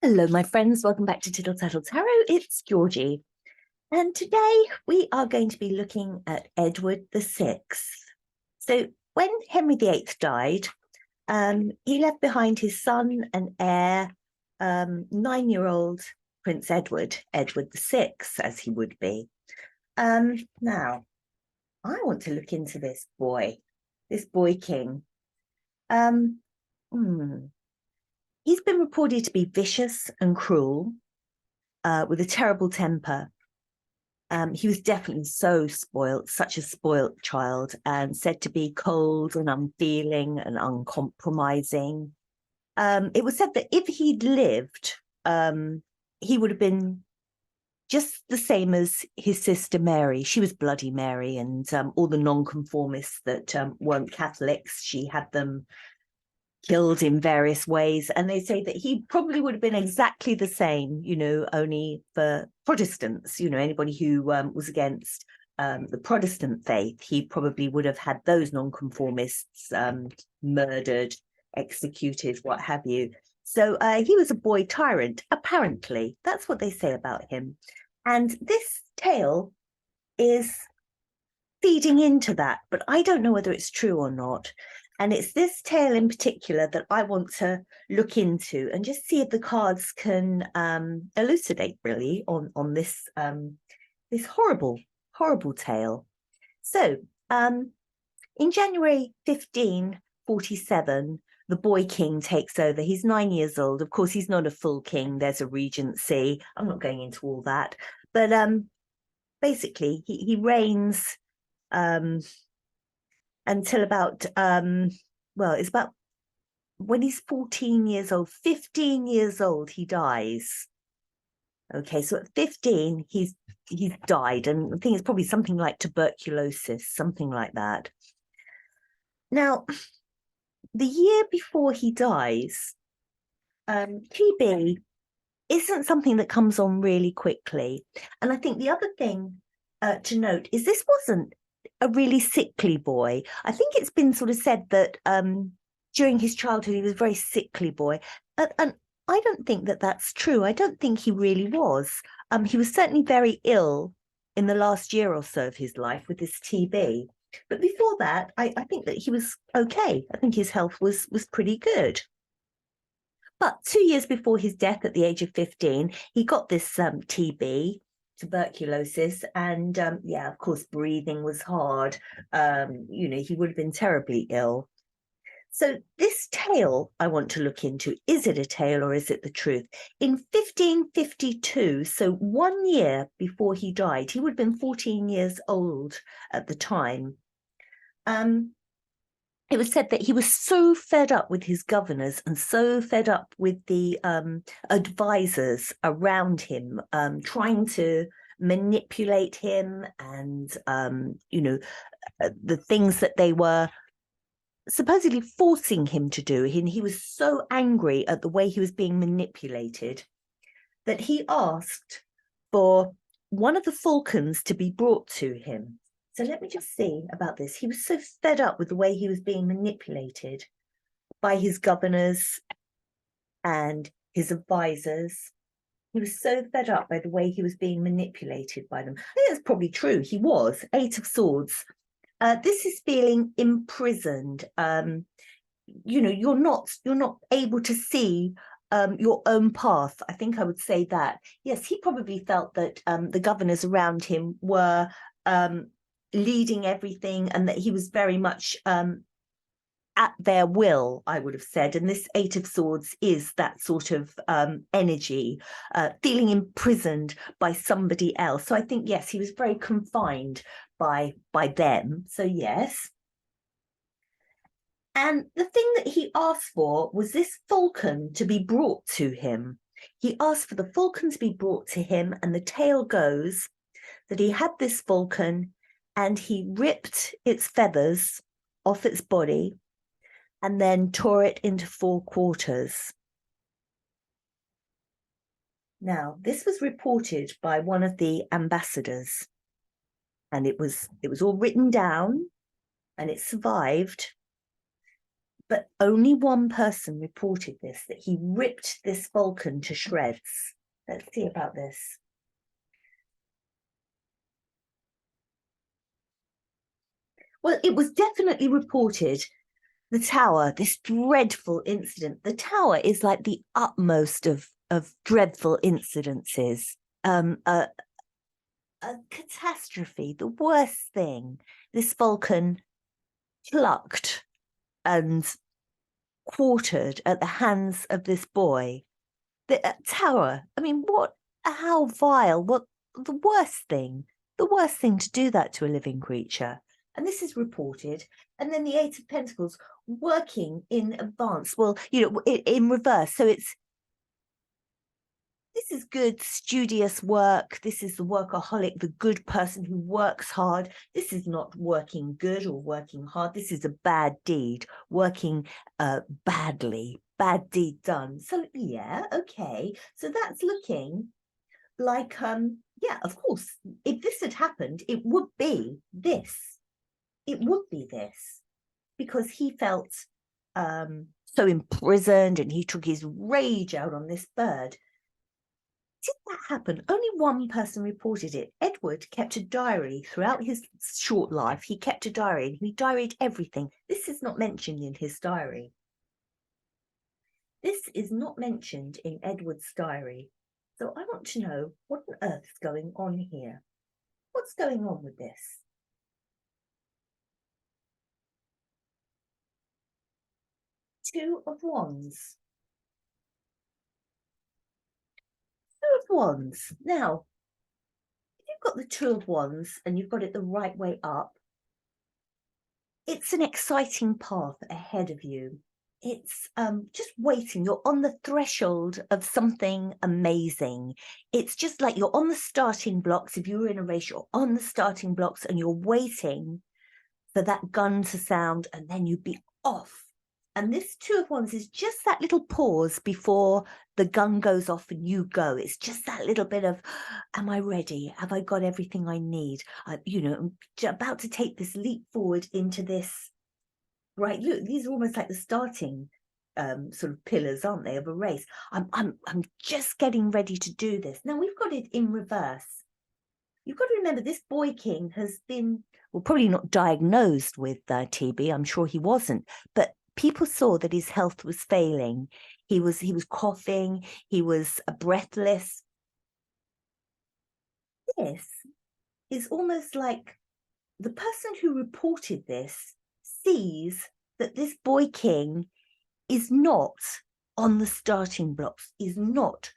Hello, my friends. Welcome back to Gilded Tarot. It's Georgie. And today we are going to be looking at Edward VI. So when Henry VIII died, he left behind his son and heir, 9-year-old Prince Edward, Edward VI, as he would be. Now, I want to look into this boy king. Um, hmm. He's been reported to be vicious and cruel, with a terrible temper. He was definitely so spoilt, such a spoilt child, and said to be cold and unfeeling and uncompromising. It was said that if he'd lived, he would have been just the same as his sister Mary. She was Bloody Mary, and all the nonconformists that weren't Catholics, she had them killed in various ways. And they say that he probably would have been exactly the same, only for Protestants, anybody who was against the Protestant faith, he probably would have had those nonconformists murdered, executed, what have you. So he was a boy tyrant, apparently. That's what they say about him. And this tale is feeding into that, but I don't know whether it's true or not. And it's this tale in particular that I want to look into and just see if the cards can elucidate really on this this horrible tale. So in January 1547, the boy king takes over. He's 9 years old. Of course, he's not a full king. There's a regency. I'm not going into all that, but basically he reigns until about it's about when he's 14 years old. 15 years old he dies. Okay, so at 15 he's died, and I think it's probably something like tuberculosis, something like that. Now, the year before he dies, TB isn't something that comes on really quickly. And I think the other thing to note is this wasn't a really sickly boy. I think it's been sort of said that during his childhood he was a very sickly boy, and I don't think that that's true. I don't think he really was. He was certainly very ill in the last year or so of his life with this TB, but before that, I think that he was okay. I think his health was pretty good. But 2 years before his death at the age of 15, he got this TB, tuberculosis, and of course, breathing was hard. He would have been terribly ill. So this tale I want to look into, is it a tale or is it the truth? In 1552, so 1 year before he died, he would have been 14 years old at the time. It was said that he was so fed up with his governors and so fed up with the advisors around him, trying to manipulate him, and the things that they were supposedly forcing him to do. He was so angry at the way he was being manipulated that he asked for one of the falcons to be brought to him. So let me just see about this. He was so fed up with the way he was being manipulated by his governors and his advisors. He was so fed up by the way he was being manipulated by them. I think that's probably true. He was. 8 of Swords. This is feeling imprisoned. You're not able to see your own path. I think I would say that. Yes, he probably felt that the governors around him were leading everything, and that he was very much at their will, I would have said. And this 8 of Swords is that sort of energy, feeling imprisoned by somebody else. So I think, yes, he was very confined by them. So yes. And the thing that he asked for was this falcon to be brought to him. He asked for the falcon to be brought to him, and the tale goes that he had this falcon and he ripped its feathers off its body and then tore it into 4 quarters. Now, this was reported by one of the ambassadors, and it was all written down, and it survived. But only one person reported this, that he ripped this falcon to shreds. Let's see about this. Well, it was definitely reported. The tower, this dreadful incident. The tower is like the utmost of dreadful incidences. A catastrophe, the worst thing. This falcon plucked and quartered at the hands of this boy. The tower, I mean, how vile, what the worst thing to do that to a living creature. And this is reported. And then the Eight of Pentacles working in advance. Well, you know, in reverse. So this is good, studious work. This is the workaholic, the good person who works hard. This is not working good or working hard. This is a bad deed, working badly, bad deed done. So yeah, okay. So that's looking like, yeah, of course, if this had happened, it would be this. It would be this, because he felt so imprisoned and he took his rage out on this bird. Did that happen? Only one person reported it. Edward kept a diary throughout his short life. He kept a diary and he diaried everything. This is not mentioned in his diary. This is not mentioned in Edward's diary. So I want to know what on earth is going on here. What's going on with this? Two of Wands. Two of Wands. Now, if you've got the Two of Wands and you've got it the right way up, it's an exciting path ahead of you. It's just waiting. You're on the threshold of something amazing. It's just like you're on the starting blocks. If you were in a race, you're on the starting blocks and you're waiting for that gun to sound and then you'd be off. And this Two of Wands is just that little pause before the gun goes off and you go. It's just that little bit of, am I ready? Have I got everything I need? You know, I'm about to take this leap forward into this. Right, look, these are almost like the starting sort of pillars, aren't they, of a race. I'm just getting ready to do this. Now we've got it in reverse. You've got to remember this boy king has been, well, probably not diagnosed with TB. I'm sure he wasn't, but people saw that his health was failing. He was coughing. He was breathless. This is almost like the person who reported this sees that this boy king is not on the starting blocks, is not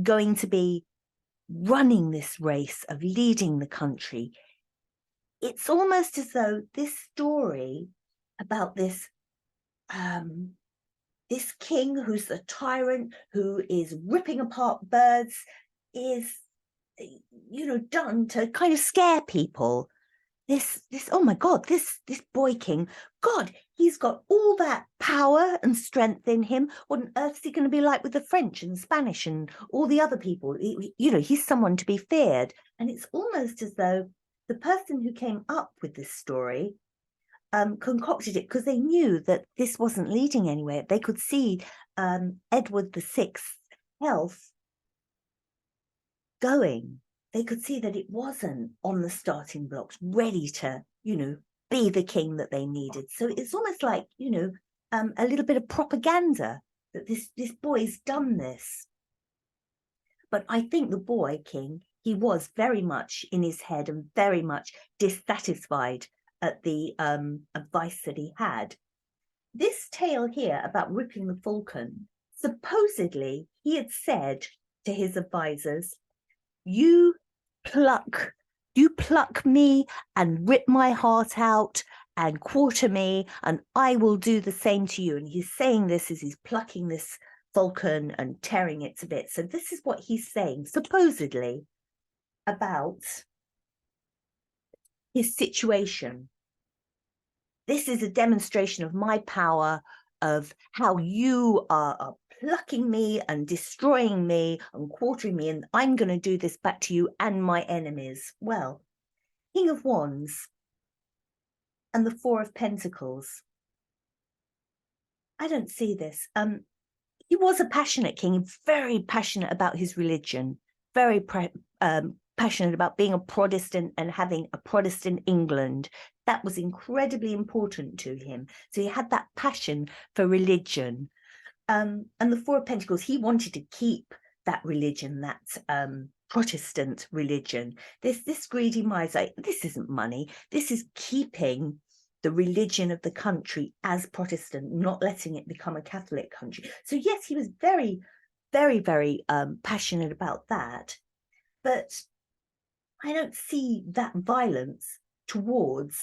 going to be running this race of leading the country. It's almost as though this story about this this king who's a tyrant, who is ripping apart birds, is, you know, done to kind of scare people. This oh my God, this boy king, God, he's got all that power and strength in him. What on earth is he going to be like with the French and Spanish and all the other people? You know, he's someone to be feared. And it's almost as though the person who came up with this story concocted it because they knew that this wasn't leading anywhere. They could see Edward VI's health going. They could see that it wasn't on the starting blocks, ready to, you know, be the king that they needed. So it's almost like, you know, a little bit of propaganda that this boy's done this. But I think the boy king, he was very much in his head and very much dissatisfied at the advice that he had. This tale here about ripping the falcon, supposedly he had said to his advisors, you pluck me and rip my heart out and quarter me, and I will do the same to you. And he's saying this as he's plucking this falcon and tearing it to bits. So this is what he's saying, supposedly, about his situation. This is a demonstration of my power, of how you are plucking me and destroying me and quartering me, and I'm going to do this back to you and my enemies. Well, King of Wands and the Four of Pentacles. I don't see this. He was a passionate king, very passionate about his religion, very passionate about being a Protestant and having a Protestant England. That was incredibly important to him. So he had that passion for religion. And the Four of Pentacles, he wanted to keep that religion, that Protestant religion. This greedy miser, this isn't money. This is keeping the religion of the country as Protestant, not letting it become a Catholic country. So yes, he was very, very, very passionate about that. But I don't see that violence towards,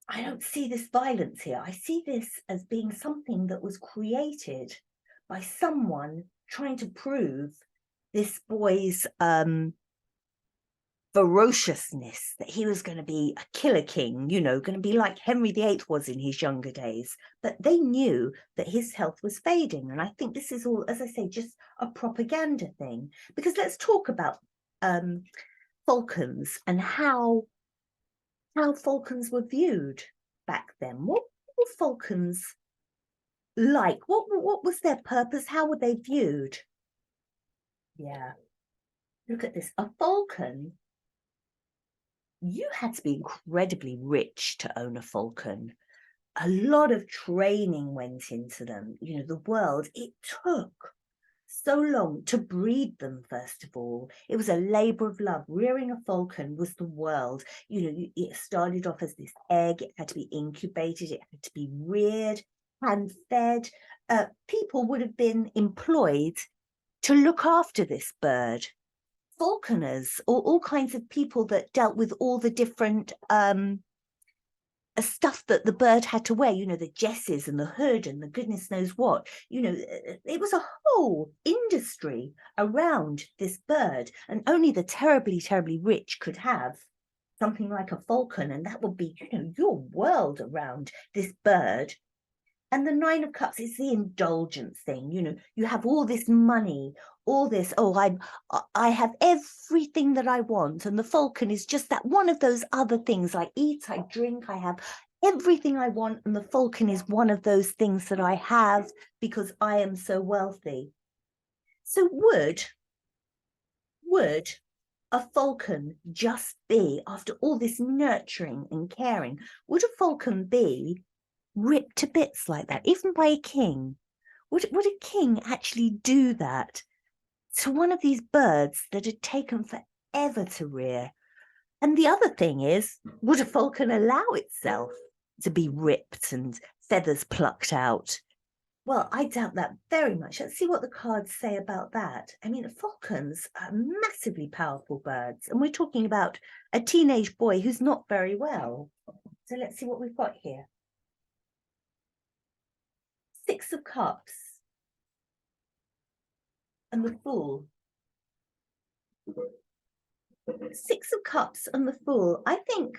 I don't see this violence here. I see this as being something that was created by someone trying to prove this boy's ferociousness, that he was going to be a killer king, you know, going to be like Henry VIII was in his younger days. But they knew that his health was fading. And I think this is all, as I say, just a propaganda thing. Because let's talk about falcons and how falcons were viewed back then. What were falcons like? What was their purpose? How were they viewed? Yeah, look at this. A falcon, you had to be incredibly rich to own a falcon. A lot of training went into them. You know, the world, it took so long to breed them. First of all, it was a labor of love. Rearing a falcon was the world. You know, it started off as this egg. It had to be incubated, it had to be reared and fed. People would have been employed to look after this bird. Falconers, or all kinds of people that dealt with all the different stuff that the bird had to wear, you know, the jesses and the hood and the goodness knows what. You know, it was a whole industry around this bird, and only the terribly, terribly rich could have something like a falcon, and that would be, you know, your world around this bird. And the Nine of Cups is the indulgence thing. You know, you have all this money, all this, oh, I have everything that I want. And the falcon is just that one of those other things. I eat, I drink, I have everything I want. And the falcon is one of those things that I have because I am so wealthy. So would a falcon just be, after all this nurturing and caring, would a falcon be ripped to bits like that, even by a king? Would a king actually do that to one of these birds that had taken forever to rear? And the other thing is, would a falcon allow itself to be ripped and feathers plucked out? Well, I doubt that very much. Let's see what the cards say about that. I mean, falcons are massively powerful birds, and we're talking about a teenage boy who's not very well. So let's see what we've got here. Six of Cups and the Fool. Six of Cups and the Fool. I think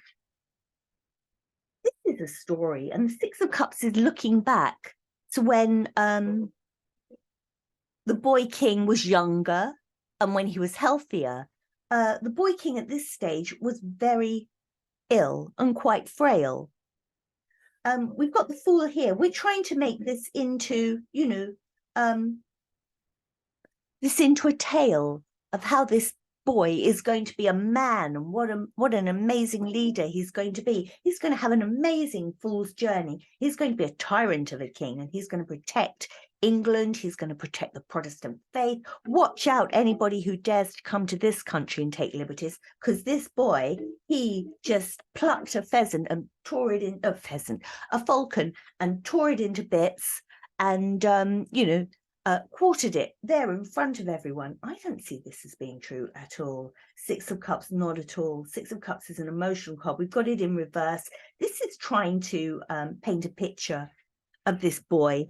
this is a story, and the Six of Cups is looking back to when the boy king was younger and when he was healthier. The boy king at this stage was very ill and quite frail. We've got the Fool here. We're trying to make this into, you know, this into a tale of how this boy is going to be a man, and what an amazing leader he's going to be. He's going to have an amazing fool's journey. He's going to be a tyrant of a king, and he's going to protect England. He's going to protect the Protestant faith. Watch out, anybody who dares to come to this country and take liberties, because this boy, he just plucked a pheasant and tore it in, a falcon, and tore it into bits, and you know, quartered it there in front of everyone. I don't see this as being true at all. Six of Cups, not at all. Six of Cups is an emotional card. We've got it in reverse. This is trying to paint a picture of this boy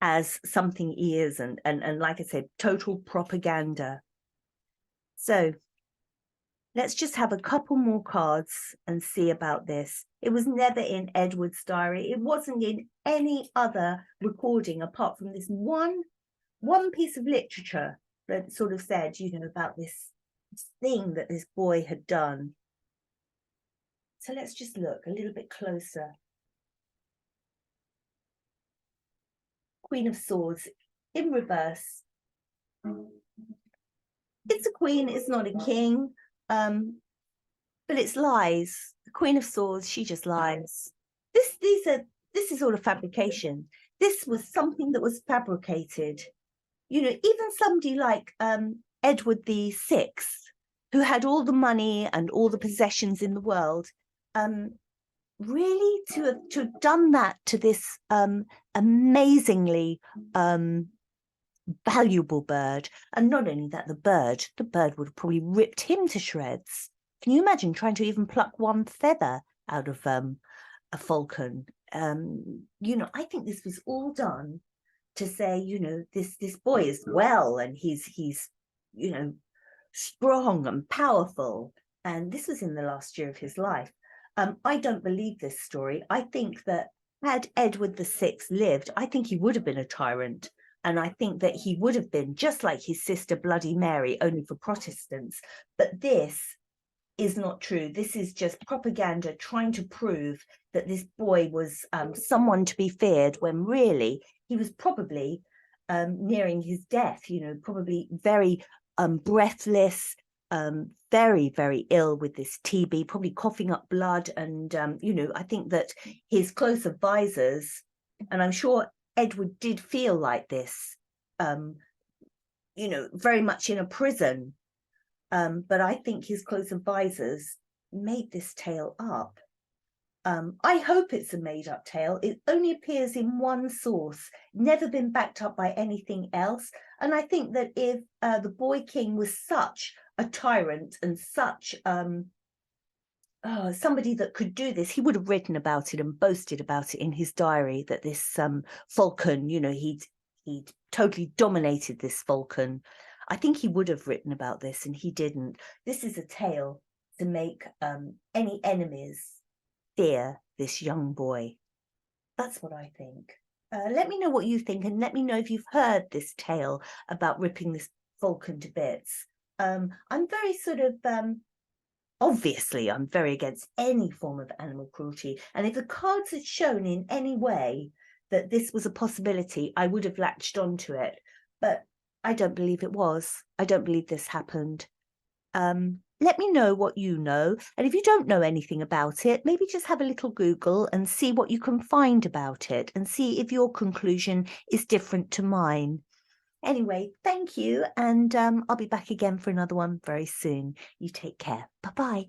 as something he is, and like I said, total propaganda. So let's just have a couple more cards and see about this. It was never in Edward's diary. It wasn't in any other recording apart from this one piece of literature that sort of said, you know, about this thing that this boy had done. So let's just look a little bit closer. Queen of Swords in reverse. It's a queen, it's not a king, but it's lies. The Queen of Swords, she just lies. This is all a fabrication. This was something that was fabricated. You know, even somebody like Edward the Sixth, who had all the money and all the possessions in the world, really to have done that to this amazingly valuable bird. And not only that, the bird would have probably ripped him to shreds. Can you imagine trying to even pluck one feather out of a falcon? You know, I think this was all done to say, you know, this boy is well, and he's you know, strong and powerful. And this was in the last year of his life. I don't believe this story. I think that had Edward VI lived, I think he would have been a tyrant. And I think that he would have been just like his sister Bloody Mary, only for Protestants. But this is not true. This is just propaganda trying to prove that this boy was someone to be feared, when really he was probably nearing his death, you know, probably very breathless, very, very ill with this TB, probably coughing up blood. And, you know, I think that his close advisors, and I'm sure Edward did feel like this, you know, very much in a prison. But I think his close advisors made this tale up. I hope it's a made-up tale. It only appears in one source, never been backed up by anything else. And I think that if the boy king was such a tyrant and such somebody that could do this, he would have written about it and boasted about it in his diary, that this falcon, you know, he'd totally dominated this falcon. I think he would have written about this, and he didn't. This is a tale to make any enemies fear this young boy. That's what I think. Let me know what you think, and let me know if you've heard this tale about ripping this falcon to bits. I'm very sort of, obviously, I'm very against any form of animal cruelty. And if the cards had shown in any way that this was a possibility, I would have latched onto it. But I don't believe it was. I don't believe this happened. Let me know what you know. And if you don't know anything about it, maybe just have a little Google and see what you can find about it, and see if your conclusion is different to mine. Anyway, thank you. And I'll be back again for another one very soon. You take care. Bye-bye.